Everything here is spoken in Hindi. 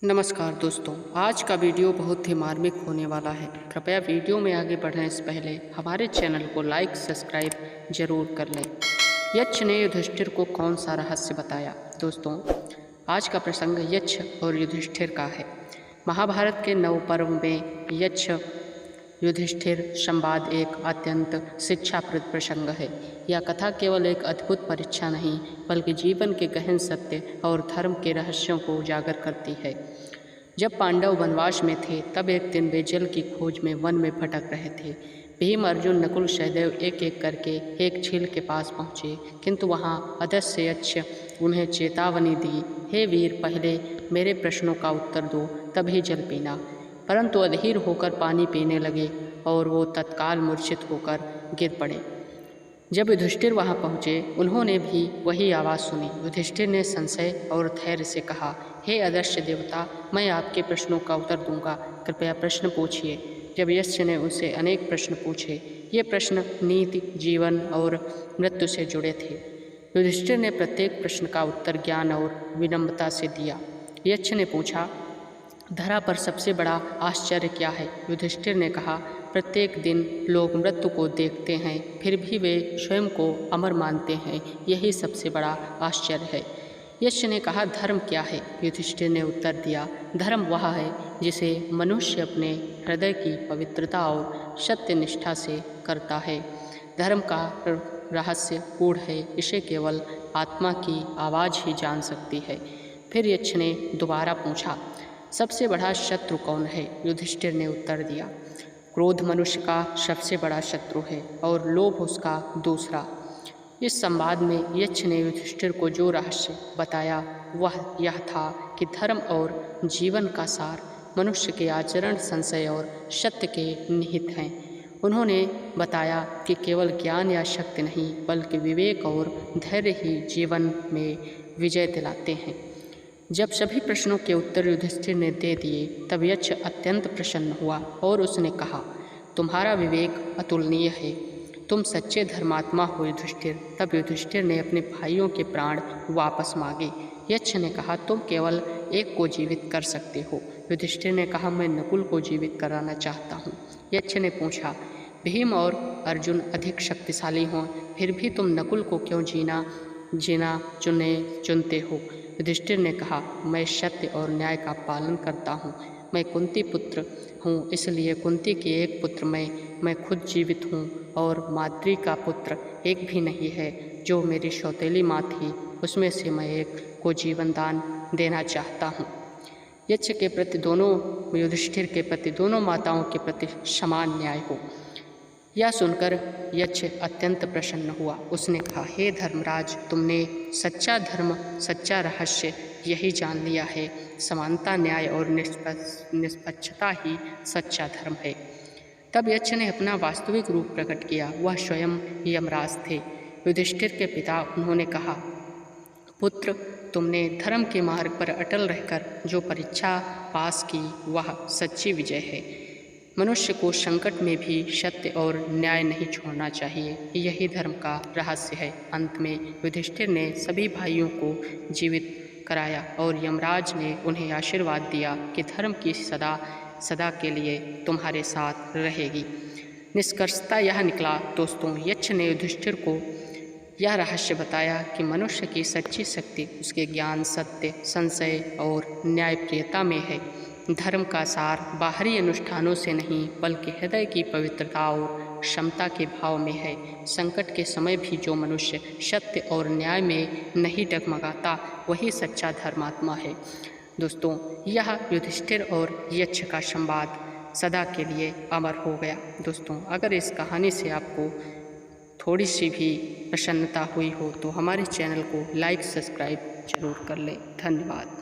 नमस्कार दोस्तों, आज का वीडियो बहुत ही मार्मिक होने वाला है। कृपया वीडियो में आगे बढ़ने से पहले हमारे चैनल को लाइक सब्सक्राइब जरूर कर लें। यक्ष ने युधिष्ठिर को कौन सा रहस्य बताया? दोस्तों, आज का प्रसंग यक्ष और युधिष्ठिर का है। महाभारत के नव पर्व में यक्ष युधिष्ठिर संवाद एक अत्यंत शिक्षाप्रद प्रसंग है। यह कथा केवल एक अद्भुत परीक्षा नहीं बल्कि जीवन के गहन सत्य और धर्म के रहस्यों को उजागर करती है। जब पांडव वनवास में थे तब एक दिन वे जल की खोज में वन में भटक रहे थे। भीम, अर्जुन, नकुल, सहदेव एक एक करके एक झील के पास पहुँचे, किंतु वहाँ अदृश्य यक्ष उन्हें चेतावनी दी, हे वीर, पहले मेरे प्रश्नों का उत्तर दो, तभी जल पीना। परंतु अधीर होकर पानी पीने लगे और वो तत्काल मूर्छित होकर गिर पड़े। जब युधिष्ठिर वहाँ पहुँचे, उन्होंने भी वही आवाज़ सुनी। युधिष्ठिर ने संशय और धैर्य से कहा, हे अदृश्य देवता, मैं आपके प्रश्नों का उत्तर दूंगा, कृपया प्रश्न पूछिए। जब यक्ष ने उनसे अनेक प्रश्न पूछे, ये प्रश्न नीति, जीवन और मृत्यु से जुड़े थे। युधिष्ठिर ने प्रत्येक प्रश्न का उत्तर ज्ञान और विनम्रता से दिया। यक्ष ने पूछा, धरा पर सबसे बड़ा आश्चर्य क्या है? युधिष्ठिर ने कहा, प्रत्येक दिन लोग मृत्यु को देखते हैं, फिर भी वे स्वयं को अमर मानते हैं, यही सबसे बड़ा आश्चर्य है। यक्ष ने कहा, धर्म क्या है? युधिष्ठिर ने उत्तर दिया, धर्म वह है जिसे मनुष्य अपने हृदय की पवित्रता और सत्य निष्ठा से करता है। धर्म का रहस्य गूढ़ है, इसे केवल आत्मा की आवाज़ ही जान सकती है। फिर यक्ष ने दोबारा पूछा, सबसे बड़ा शत्रु कौन है? युधिष्ठिर ने उत्तर दिया, क्रोध मनुष्य का सबसे बड़ा शत्रु है और लोभ उसका दूसरा। इस संवाद में यक्ष ने युधिष्ठिर को जो रहस्य बताया वह यह था कि धर्म और जीवन का सार मनुष्य के आचरण, संशय और सत्य के निहित हैं। उन्होंने बताया कि केवल ज्ञान या शक्ति नहीं बल्कि विवेक और धैर्य ही जीवन में विजय दिलाते हैं। जब सभी प्रश्नों के उत्तर युधिष्ठिर ने दे दिए तब यक्ष अत्यंत प्रसन्न हुआ और उसने कहा, तुम्हारा विवेक अतुलनीय है, तुम सच्चे धर्मात्मा हो युधिष्ठिर। तब युधिष्ठिर ने अपने भाइयों के प्राण वापस मांगे। यक्ष ने कहा, तुम केवल एक को जीवित कर सकते हो। युधिष्ठिर ने कहा, मैं नकुल को जीवित कराना चाहता हूँ। यक्ष ने पूछा, भीम और अर्जुन अधिक शक्तिशाली हों, फिर भी तुम नकुल को क्यों जीना चुनते हो? युधिष्ठिर ने कहा, मैं सत्य और न्याय का पालन करता हूँ। मैं कुंती पुत्र हूँ, इसलिए कुंती के एक पुत्र मैं खुद जीवित हूँ और माद्री का पुत्र एक भी नहीं है जो मेरी सौतेली माँ थी, उसमें से मैं एक को जीवन दान देना चाहता हूँ। यक्ष के प्रति दोनों, युधिष्ठिर के प्रति दोनों माताओं के प्रति समान न्याय हो। यह सुनकर यक्ष अत्यंत प्रसन्न हुआ। उसने कहा, हे धर्मराज, तुमने सच्चा धर्म, सच्चा रहस्य यही जान लिया है। समानता, न्याय और निष्पक्षता ही सच्चा धर्म है। तब यक्ष ने अपना वास्तविक रूप प्रकट किया। वह स्वयं यमराज थे, युधिष्ठिर के पिता। उन्होंने कहा, पुत्र, तुमने धर्म के मार्ग पर अटल रहकर जो परीक्षा पास की वह सच्ची विजय है। मनुष्य को संकट में भी सत्य और न्याय नहीं छोड़ना चाहिए, यही धर्म का रहस्य है। अंत में युधिष्ठिर ने सभी भाइयों को जीवित कराया और यमराज ने उन्हें आशीर्वाद दिया कि धर्म की सदा के लिए तुम्हारे साथ रहेगी। निष्कर्षता यह निकला दोस्तों, यक्ष ने युधिष्ठिर को यह रहस्य बताया कि मनुष्य की सच्ची शक्ति उसके ज्ञान, सत्य, संशय और न्यायप्रियता में है। धर्म का सार बाहरी अनुष्ठानों से नहीं बल्कि हृदय की पवित्रता और क्षमता के भाव में है। संकट के समय भी जो मनुष्य सत्य और न्याय में नहीं डगमगाता वही सच्चा धर्मात्मा है। दोस्तों, यह युधिष्ठिर और यक्ष का संवाद सदा के लिए अमर हो गया। दोस्तों, अगर इस कहानी से आपको थोड़ी सी भी प्रसन्नता हुई हो तो हमारे चैनल को लाइक सब्सक्राइब जरूर कर लें। धन्यवाद।